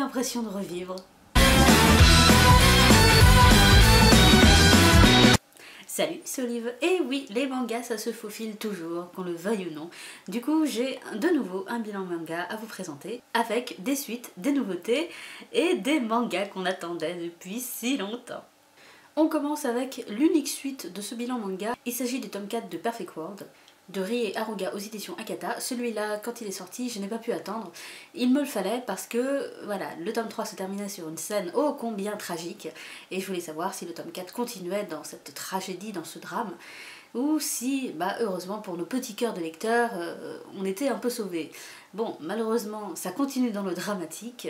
l'impression de revivre. Salut, c'est Olive. Et oui, les mangas ça se faufile toujours, qu'on le veuille ou non. Du coup, j'ai de nouveau un bilan manga à vous présenter, avec des suites, des nouveautés et des mangas qu'on attendait depuis si longtemps. On commence avec l'unique suite de ce bilan manga. Il s'agit du tome 4 de Perfect World, de Rie Haruga aux éditions Akata. Celui-là, quand il est sorti, je n'ai pas pu attendre. Il me le fallait parce que, voilà, le tome 3 se terminait sur une scène ô combien tragique. Et je voulais savoir si le tome 4 continuait dans cette tragédie, dans ce drame, ou si, heureusement pour nos petits cœurs de lecteurs, on était un peu sauvés. Bon, malheureusement, ça continue dans le dramatique.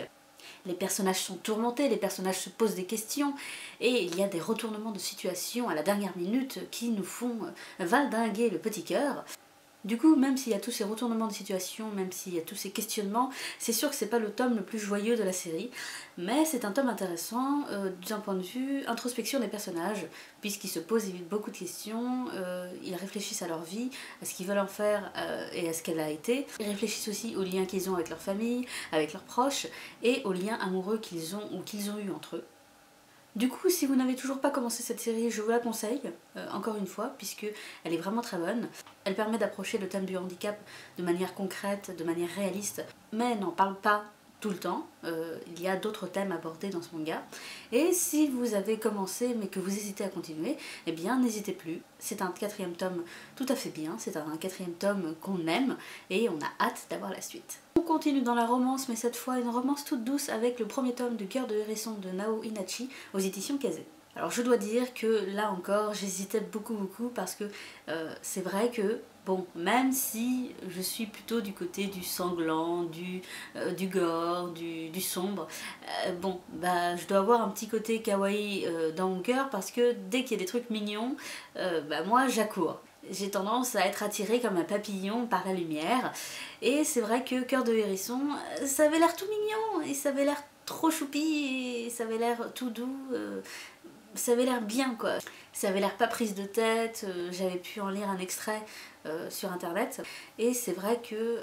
Les personnages sont tourmentés, les personnages se posent des questions et il y a des retournements de situation à la dernière minute qui nous font valdinguer le petit cœur. Du coup, même s'il y a tous ces retournements de situation, même s'il y a tous ces questionnements, c'est sûr que c'est pas le tome le plus joyeux de la série, mais c'est un tome intéressant d'un point de vue introspection des personnages, puisqu'ils se posent beaucoup de questions, ils réfléchissent à leur vie, à ce qu'ils veulent en faire et à ce qu'elle a été. Ils réfléchissent aussi aux liens qu'ils ont avec leur famille, avec leurs proches, et aux liens amoureux qu'ils ont ou qu'ils ont eu entre eux. Du coup, si vous n'avez toujours pas commencé cette série, je vous la conseille, encore une fois, puisque elle est vraiment très bonne. Elle permet d'approcher le thème du handicap de manière concrète, de manière réaliste, mais elle n'en parle pas tout le temps. Il y a d'autres thèmes abordés dans ce manga. Et si vous avez commencé mais que vous hésitez à continuer, eh bien n'hésitez plus. C'est un 4e tome tout à fait bien, c'est un 4e tome qu'on aime et on a hâte d'avoir la suite. On continue dans la romance, mais cette fois une romance toute douce avec le premier tome de Cœur de hérisson de Nao Inachi aux éditions Kazé. Alors je dois dire que là encore j'hésitais beaucoup parce que c'est vrai que bon, même si je suis plutôt du côté du sanglant, du gore, du sombre, je dois avoir un petit côté kawaii dans mon cœur parce que dès qu'il y a des trucs mignons, moi j'accours. J'ai tendance à être attirée comme un papillon par la lumière et c'est vrai que Cœur de hérisson, ça avait l'air tout mignon et ça avait l'air trop choupi et ça avait l'air tout doux. Ça avait l'air bien quoi, ça avait l'air pas prise de tête, j'avais pu en lire un extrait sur internet et c'est vrai que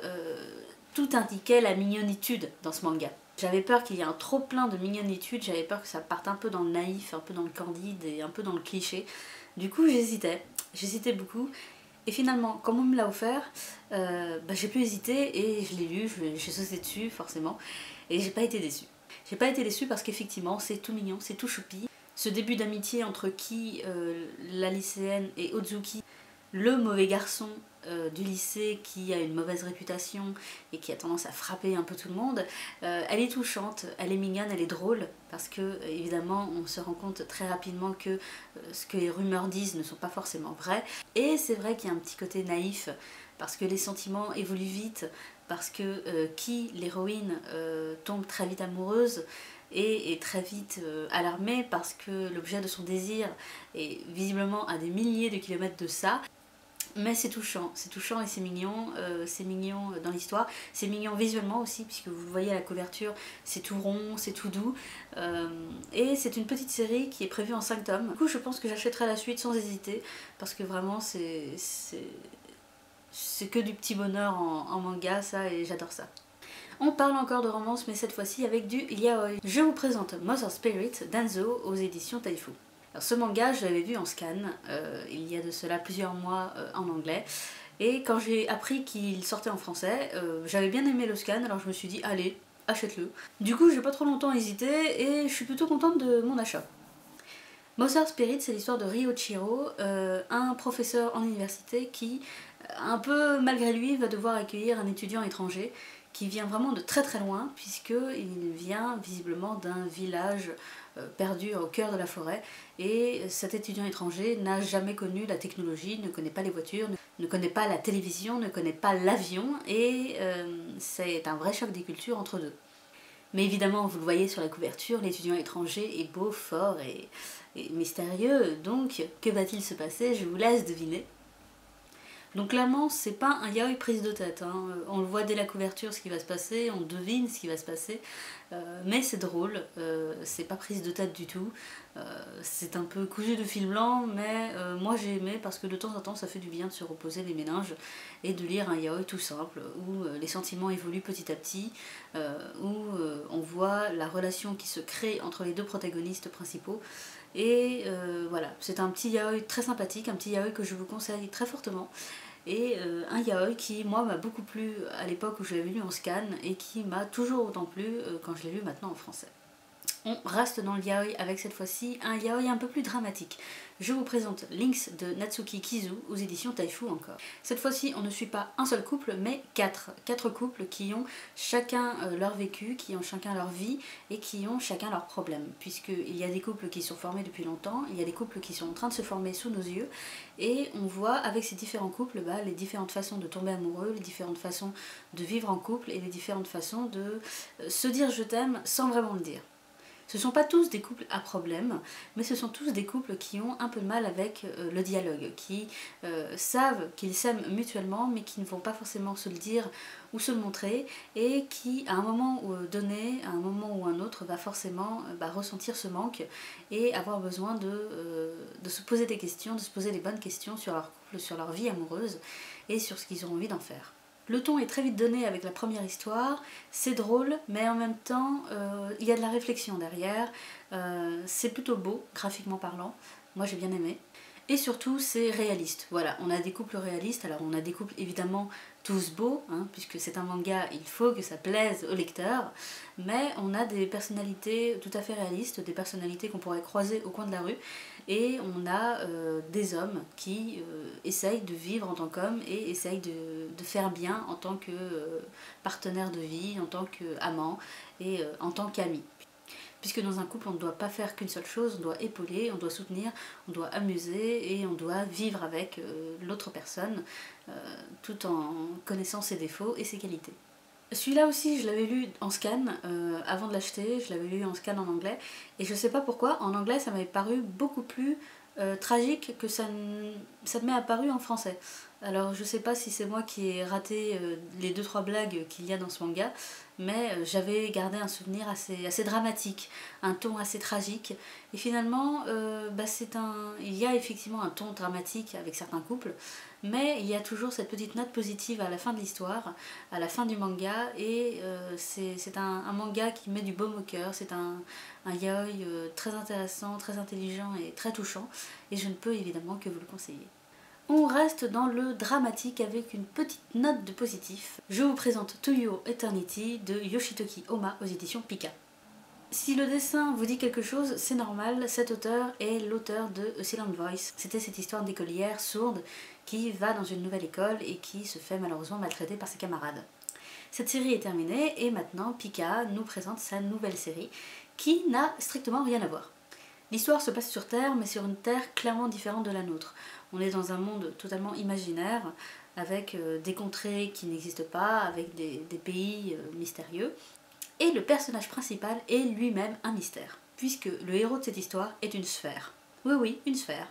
tout indiquait la mignonitude dans ce manga. J'avais peur qu'il y ait un trop plein de mignonitude, j'avais peur que ça parte un peu dans le naïf, un peu dans le candide et un peu dans le cliché. Du coup j'hésitais beaucoup et finalement quand on me l'a offert, j'ai plus hésité et je l'ai lu, j'ai sauté dessus forcément et j'ai pas été déçue. J'ai pas été déçue parce qu'effectivement c'est tout mignon, c'est tout choupi. Ce début d'amitié entre Ki, la lycéenne, et Ozuki, le mauvais garçon du lycée qui a une mauvaise réputation et qui a tendance à frapper un peu tout le monde, elle est touchante, elle est mignonne, elle est drôle parce que évidemment on se rend compte très rapidement que ce que les rumeurs disent ne sont pas forcément vrais et c'est vrai qu'il y a un petit côté naïf parce que les sentiments évoluent vite, parce que Ki, l'héroïne, tombe très vite amoureuse et est très vite alarmée parce que l'objet de son désir est visiblement à des milliers de kilomètres de ça. Mais c'est touchant et c'est mignon dans l'histoire, c'est mignon visuellement aussi puisque vous le voyez à la couverture, c'est tout rond, c'est tout doux et c'est une petite série qui est prévue en 5 tomes. Du coup je pense que j'achèterai la suite sans hésiter parce que vraiment c'est que du petit bonheur en manga ça et j'adore ça. On parle encore de romance mais cette fois-ci avec du yaoi. Je vous présente Mother Spirit d'Anzo aux éditions Taifu. Alors, ce manga je l'avais vu en scan il y a de cela plusieurs mois en anglais et quand j'ai appris qu'il sortait en français j'avais bien aimé le scan alors je me suis dit allez achète-le. Du coup j'ai pas trop longtemps hésité et je suis plutôt contente de mon achat. Mother Spirit c'est l'histoire de Ryoichiro, un professeur en université qui un peu malgré lui va devoir accueillir un étudiant étranger qui vient vraiment de très très loin puisqu'il vient visiblement d'un village perdu au cœur de la forêt et cet étudiant étranger n'a jamais connu la technologie, ne connaît pas les voitures, ne connaît pas la télévision, ne connaît pas l'avion et c'est un vrai choc des cultures entre deux. Mais évidemment, vous le voyez sur la couverture, l'étudiant étranger est beau, fort et mystérieux, donc que va-t-il se passer? Je vous laisse deviner. Donc clairement, c'est pas un yaoi prise de tête, hein. On le voit dès la couverture ce qui va se passer, on devine ce qui va se passer. mais c'est drôle, c'est pas prise de tête du tout, c'est un peu cousu de fil blanc, mais moi j'ai aimé parce que de temps en temps ça fait du bien de se reposer les méninges et de lire un yaoi tout simple où les sentiments évoluent petit à petit, où on voit la relation qui se crée entre les deux protagonistes principaux. Et voilà, c'est un petit yaoi très sympathique, un petit yaoi que je vous conseille très fortement. Et un yaoi qui, moi, m'a beaucoup plu à l'époque où je l'avais lu en scan et qui m'a toujours autant plu quand je l'ai lu maintenant en français. On reste dans le yaoi avec cette fois-ci un yaoi un peu plus dramatique. Je vous présente Lynx de Natsuki Kizu aux éditions Taifu encore. Cette fois-ci, on ne suit pas un seul couple, mais quatre couples qui ont chacun leur vécu, qui ont chacun leur vie et qui ont chacun leurs problèmes. Puisqu'il y a des couples qui sont formés depuis longtemps, il y a des couples qui sont en train de se former sous nos yeux, et on voit avec ces différents couples les différentes façons de tomber amoureux, les différentes façons de vivre en couple et les différentes façons de se dire je t'aime sans vraiment le dire. Ce ne sont pas tous des couples à problème, mais ce sont tous des couples qui ont un peu de mal avec le dialogue, qui savent qu'ils s'aiment mutuellement, mais qui ne vont pas forcément se le dire ou se le montrer, et qui, à un moment donné, à un moment ou un autre, va forcément ressentir ce manque et avoir besoin de se poser des questions, de se poser les bonnes questions sur leur couple, sur leur vie amoureuse et sur ce qu'ils ont envie d'en faire. Le ton est très vite donné avec la première histoire, c'est drôle, mais en même temps, il y a de la réflexion derrière, c'est plutôt beau, graphiquement parlant, moi j'ai bien aimé. Et surtout, c'est réaliste. Voilà, on a des couples réalistes, alors on a des couples évidemment tous beaux, puisque c'est un manga, il faut que ça plaise au lecteur, mais on a des personnalités tout à fait réalistes, des personnalités qu'on pourrait croiser au coin de la rue, et on a des hommes qui essayent de vivre en tant qu'hommes et essayent de faire bien en tant que partenaire de vie, en tant qu'amant et en tant qu'ami. Puisque dans un couple, on ne doit pas faire qu'une seule chose, on doit épauler, on doit soutenir, on doit amuser et on doit vivre avec l'autre personne tout en connaissant ses défauts et ses qualités. Celui-là aussi, je l'avais lu en scan avant de l'acheter, je l'avais lu en scan en anglais, et je sais pas pourquoi, en anglais ça m'avait paru beaucoup plus tragique que ça m'est apparu en français. Alors je sais pas si c'est moi qui ai raté les 2-3 blagues qu'il y a dans ce manga, mais j'avais gardé un souvenir assez dramatique, un ton assez tragique, et finalement il y a effectivement un ton dramatique avec certains couples, mais il y a toujours cette petite note positive à la fin de l'histoire, à la fin du manga, et c'est un manga qui met du baume au cœur, c'est un yaoi très intéressant, très intelligent et très touchant, et je ne peux évidemment que vous le conseiller. On reste dans le dramatique avec une petite note de positif. Je vous présente To Your Eternity de Yoshitoki Oma aux éditions Pika. Si le dessin vous dit quelque chose, c'est normal, cet auteur est l'auteur de A Silent Voice. C'était cette histoire d'écolière sourde qui va dans une nouvelle école et qui se fait malheureusement maltraiter par ses camarades. Cette série est terminée et maintenant Pika nous présente sa nouvelle série qui n'a strictement rien à voir. L'histoire se passe sur Terre, mais sur une Terre clairement différente de la nôtre. On est dans un monde totalement imaginaire, avec des contrées qui n'existent pas, avec des pays mystérieux. Et le personnage principal est lui-même un mystère, puisque le héros de cette histoire est une sphère. Oui, oui, une sphère.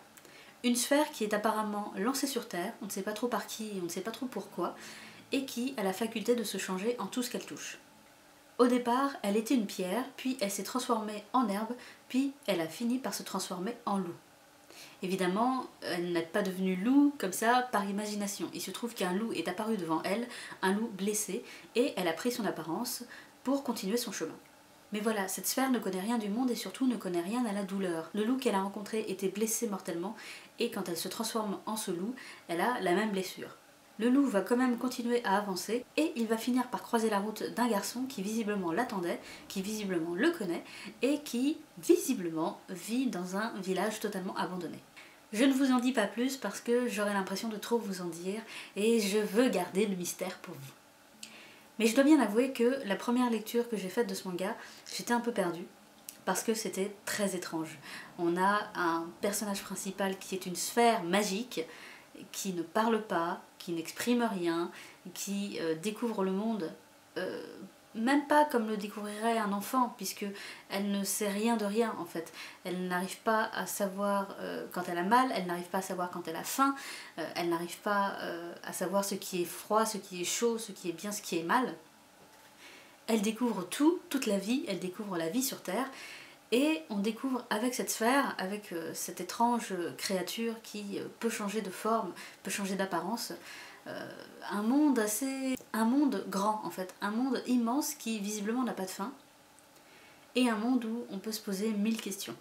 Une sphère qui est apparemment lancée sur Terre, on ne sait pas trop par qui, on ne sait pas trop pourquoi, et qui a la faculté de se changer en tout ce qu'elle touche. Au départ, elle était une pierre, puis elle s'est transformée en herbe, puis elle a fini par se transformer en loup. Évidemment, elle n'est pas devenue loup comme ça par imagination. Il se trouve qu'un loup est apparu devant elle, un loup blessé, et elle a pris son apparence pour continuer son chemin. Mais voilà, cette sphère ne connaît rien du monde et surtout ne connaît rien à la douleur. Le loup qu'elle a rencontré était blessé mortellement, et quand elle se transforme en ce loup, elle a la même blessure. Le loup va quand même continuer à avancer et il va finir par croiser la route d'un garçon qui visiblement l'attendait, qui visiblement le connaît et qui visiblement vit dans un village totalement abandonné. Je ne vous en dis pas plus parce que j'aurais l'impression de trop vous en dire et je veux garder le mystère pour vous. Mais je dois bien avouer que la première lecture que j'ai faite de ce manga, j'étais un peu perdue parce que c'était très étrange. On a un personnage principal qui est une sphère magique, qui ne parle pas, qui n'exprime rien, qui découvre le monde même pas comme le découvrirait un enfant, puisque elle ne sait rien de rien en fait. Elle n'arrive pas à savoir quand elle a mal, elle n'arrive pas à savoir quand elle a faim, elle n'arrive pas à savoir ce qui est froid, ce qui est chaud, ce qui est bien, ce qui est mal. Elle découvre tout, toute la vie, elle découvre la vie sur Terre, et on découvre avec cette sphère, avec cette étrange créature qui peut changer de forme, peut changer d'apparence, un monde grand en fait, un monde immense qui visiblement n'a pas de fin, et un monde où on peut se poser 1000 questions.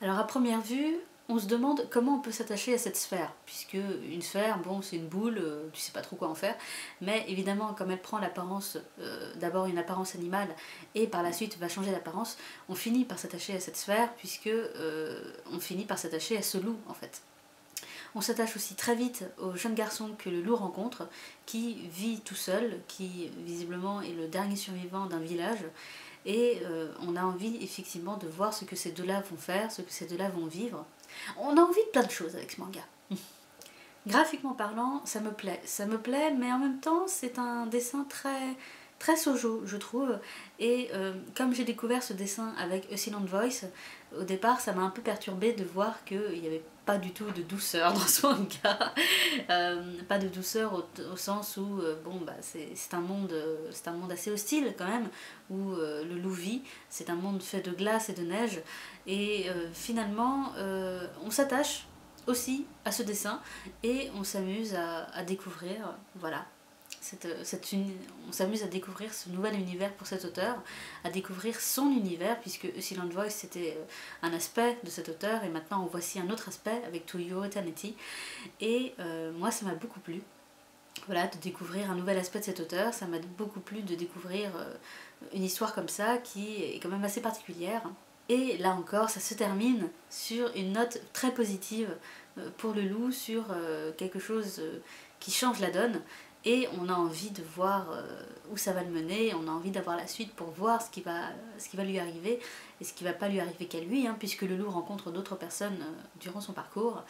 Alors à première vue, on se demande comment on peut s'attacher à cette sphère, puisque une sphère, bon, c'est une boule, tu sais pas trop quoi en faire, mais évidemment, comme elle prend l'apparence, d'abord une apparence animale, et par la suite va changer d'apparence, on finit par s'attacher à cette sphère, puisque on finit par s'attacher à ce loup, en fait. On s'attache aussi très vite au jeune garçon que le loup rencontre, qui vit tout seul, qui visiblement est le dernier survivant d'un village, et on a envie effectivement de voir ce que ces deux-là vont faire, ce que ces deux-là vont vivre. On a envie de plein de choses avec ce manga. Graphiquement parlant, ça me plaît, mais en même temps c'est un dessin très shoujo, je trouve, et comme j'ai découvert ce dessin avec A Silent Voice, au départ ça m'a un peu perturbée de voir qu'il n'y avait pas du tout de douceur dans ce manga, pas de douceur au sens où bon, bah, c'est un monde assez hostile quand même, où le loup vit, c'est un monde fait de glace et de neige, et finalement on s'attache aussi à ce dessin et on s'amuse à découvrir, voilà, on s'amuse à découvrir ce nouvel univers pour cet auteur, à découvrir son univers, puisque A Silent Voice c'était un aspect de cet auteur, et maintenant on voici un autre aspect avec To Your Eternity, et moi ça m'a beaucoup plu, voilà, de découvrir un nouvel aspect de cet auteur, ça m'a beaucoup plu de découvrir une histoire comme ça qui est quand même assez particulière. Et là encore, ça se termine sur une note très positive pour le loup, sur quelque chose qui change la donne. Et on a envie de voir où ça va le mener, on a envie d'avoir la suite pour voir ce qui va lui arriver et ce qui va pas lui arriver qu'à lui, hein, puisque le loup rencontre d'autres personnes durant son parcours.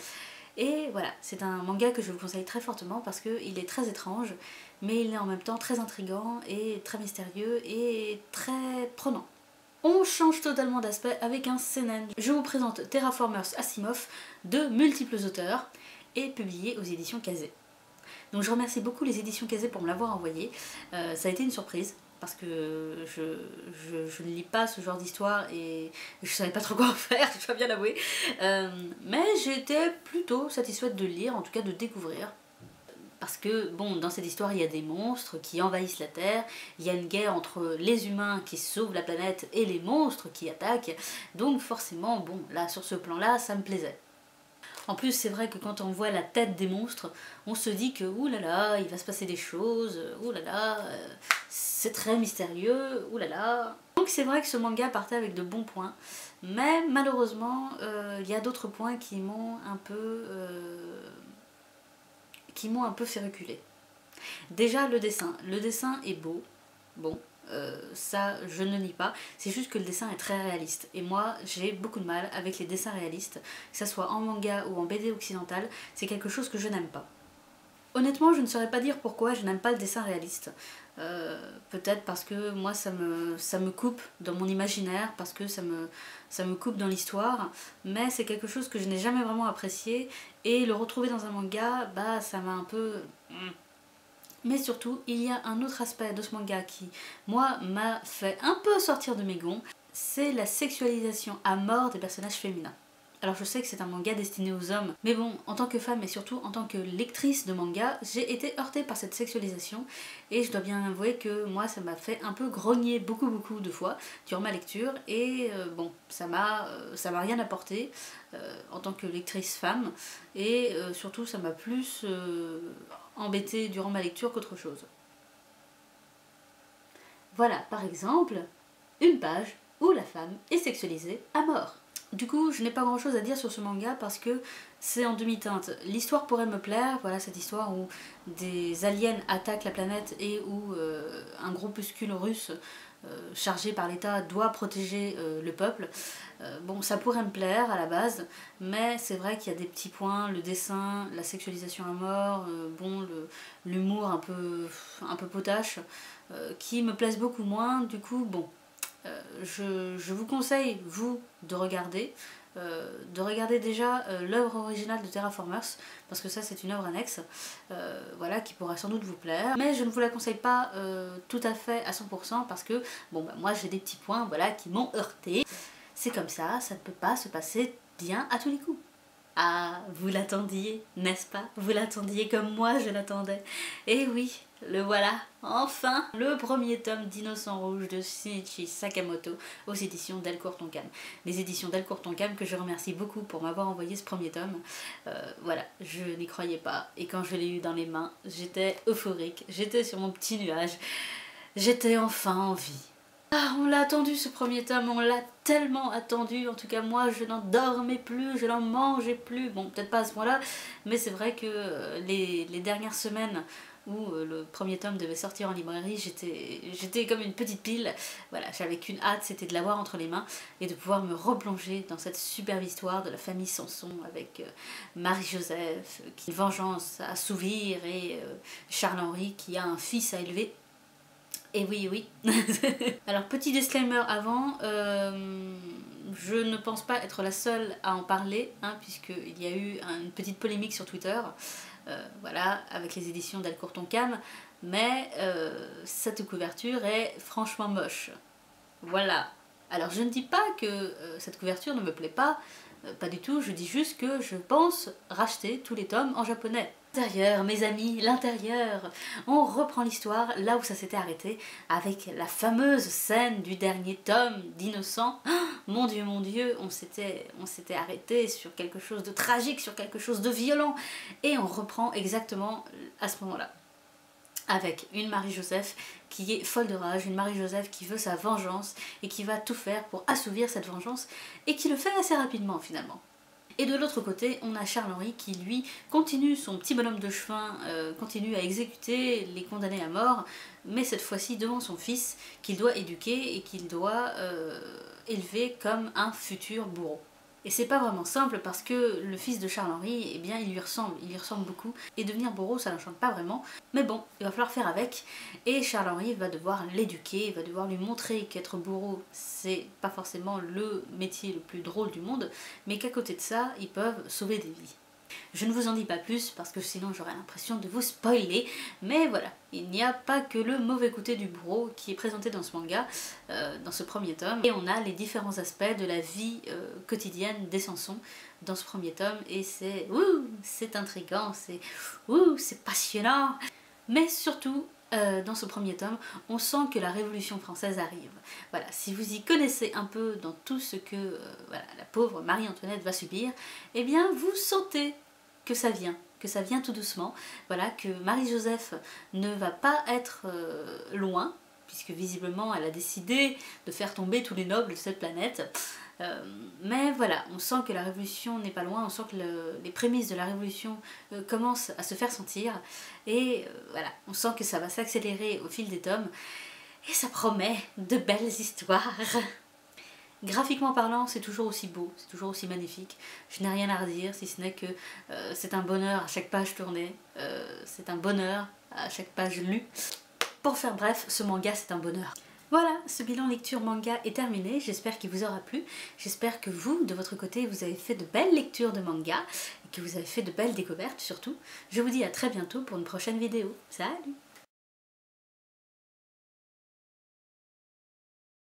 Et voilà, c'est un manga que je vous conseille très fortement parce qu'il est très étrange, mais il est en même temps très intriguant et très mystérieux et très prenant. On change totalement d'aspect avec un seinen. Je vous présente Terraformers Asimov de multiples auteurs et publié aux éditions Kazé. Donc je remercie beaucoup les éditions Kazé pour me l'avoir envoyé. Ça a été une surprise parce que je ne lis pas ce genre d'histoire et je savais pas trop quoi en faire, je dois bien l'avouer. Mais j'étais plutôt satisfaite de le lire, en tout cas de découvrir. Parce que, bon, dans cette histoire, il y a des monstres qui envahissent la Terre, il y a une guerre entre les humains qui sauvent la planète et les monstres qui attaquent, donc forcément, bon, là, sur ce plan-là, ça me plaisait. En plus, c'est vrai que quand on voit la tête des monstres, on se dit que, oulala, il va se passer des choses, oulala, c'est très mystérieux, oulala. Donc c'est vrai que ce manga partait avec de bons points, mais malheureusement, il y a d'autres points qui m'ont un peu fait reculer. Déjà le dessin est beau, bon, ça je ne nie pas, c'est juste que le dessin est très réaliste, et moi j'ai beaucoup de mal avec les dessins réalistes, que ce soit en manga ou en BD occidental, c'est quelque chose que je n'aime pas. Honnêtement, je ne saurais pas dire pourquoi je n'aime pas le dessin réaliste. Peut-être parce que moi ça me coupe dans mon imaginaire, parce que ça me coupe dans l'histoire, mais c'est quelque chose que je n'ai jamais vraiment apprécié, et le retrouver dans un manga, bah ça m'a un peu... Mais surtout, il y a un autre aspect de ce manga qui, moi, m'a fait un peu sortir de mes gonds, c'est la sexualisation à mort des personnages féminins. Alors je sais que c'est un manga destiné aux hommes, mais bon, en tant que femme et surtout en tant que lectrice de manga, j'ai été heurtée par cette sexualisation, et je dois bien avouer que moi ça m'a fait un peu grogner beaucoup de fois durant ma lecture, et bon, ça m'a rien apporté en tant que lectrice femme, et surtout ça m'a plus embêtée durant ma lecture qu'autre chose. Voilà par exemple une page où la femme est sexualisée à mort. Du coup, je n'ai pas grand chose à dire sur ce manga parce que c'est en demi-teinte. L'histoire pourrait me plaire, voilà, cette histoire où des aliens attaquent la planète et où un groupuscule russe chargé par l'État doit protéger le peuple. Bon, ça pourrait me plaire à la base, mais c'est vrai qu'il y a des petits points, le dessin, la sexualisation à mort, bon, l'humour un peu potache, qui me plaisent beaucoup moins. Du coup, bon, je vous conseille, vous, de regarder déjà l'œuvre originale de Terraformers, parce que ça c'est une œuvre annexe, voilà, qui pourra sans doute vous plaire. Mais je ne vous la conseille pas tout à fait à 100% parce que, bon, bah, moi j'ai des petits points, voilà, qui m'ont heurté. C'est comme ça ne peut pas se passer bien à tous les coups. Ah, vous l'attendiez, n'est-ce pas? Vous l'attendiez comme moi je l'attendais. Et oui, le voilà, enfin, le premier tome d'Innocent Rouge de Shinichi Sakamoto aux éditions Delcourt Tonkam. Les éditions Delcourt Tonkam que je remercie beaucoup pour m'avoir envoyé ce premier tome. Voilà, je n'y croyais pas. Et quand je l'ai eu dans les mains, j'étais euphorique, j'étais sur mon petit nuage. J'étais enfin en vie. Ah, on l'a attendu ce premier tome, on l'a tellement attendu, en tout cas moi je n'en dormais plus, je n'en mangeais plus, bon peut-être pas à ce point-là, mais c'est vrai que les dernières semaines où le premier tome devait sortir en librairie, j'étais comme une petite pile, voilà, j'avais qu'une hâte, c'était de l'avoir entre les mains et de pouvoir me replonger dans cette superbe histoire de la famille Sanson avec Marie-Joseph qui a une vengeance à assouvir et Charles-Henri qui a un fils à élever. Et oui, oui. Alors, petit disclaimer avant, je ne pense pas être la seule à en parler, hein, puisqu'il y a eu une petite polémique sur Twitter, voilà, avec les éditions Delcourt Tonkam, mais cette couverture est franchement moche. Voilà. Alors, je ne dis pas que cette couverture ne me plaît pas, pas du tout, je dis juste que je pense racheter tous les tomes en japonais. L'intérieur, mes amis, l'intérieur. On reprend l'histoire là où ça s'était arrêté avec la fameuse scène du dernier tome d'Innocent. Oh, mon Dieu, on s'était arrêté sur quelque chose de tragique, sur quelque chose de violent. Et on reprend exactement à ce moment-là. Avec une Marie-Joseph qui est folle de rage, une Marie-Joseph qui veut sa vengeance et qui va tout faire pour assouvir cette vengeance et qui le fait assez rapidement finalement. Et de l'autre côté, on a Charles-Henri qui, lui, continue son petit bonhomme de chemin, continue à exécuter les condamnés à mort, mais cette fois-ci devant son fils, qu'il doit éduquer et qu'il doit élever comme un futur bourreau. Et c'est pas vraiment simple parce que le fils de Charles-Henri, eh bien, il lui ressemble beaucoup. Et devenir bourreau, ça n'enchante pas vraiment. Mais bon, il va falloir faire avec. Et Charles-Henri va devoir l'éduquer, va devoir lui montrer qu'être bourreau, c'est pas forcément le métier le plus drôle du monde, mais qu'à côté de ça, ils peuvent sauver des vies. Je ne vous en dis pas plus parce que sinon j'aurais l'impression de vous spoiler, mais voilà, il n'y a pas que le mauvais côté du bourreau qui est présenté dans ce manga, dans ce premier tome, et on a les différents aspects de la vie quotidienne des Sanson dans ce premier tome, et c'est intriguant, c'est passionnant, mais surtout dans ce premier tome, on sent que la Révolution française arrive. Voilà, si vous y connaissez un peu dans tout ce que voilà, la pauvre Marie-Antoinette va subir, eh bien vous sentez que ça vient tout doucement, voilà, que Marie-Joseph ne va pas être loin, puisque visiblement elle a décidé de faire tomber tous les nobles de cette planète. Mais voilà, on sent que la révolution n'est pas loin, on sent que les prémices de la révolution commencent à se faire sentir, et voilà, on sent que ça va s'accélérer au fil des tomes, et ça promet de belles histoires. Graphiquement parlant, c'est toujours aussi beau, c'est toujours aussi magnifique. Je n'ai rien à redire, si ce n'est que c'est un bonheur à chaque page tournée, c'est un bonheur à chaque page lue. Pour faire bref, ce manga c'est un bonheur. Voilà, ce bilan lecture manga est terminé, j'espère qu'il vous aura plu, j'espère que vous, de votre côté, vous avez fait de belles lectures de manga, et que vous avez fait de belles découvertes surtout. Je vous dis à très bientôt pour une prochaine vidéo. Salut!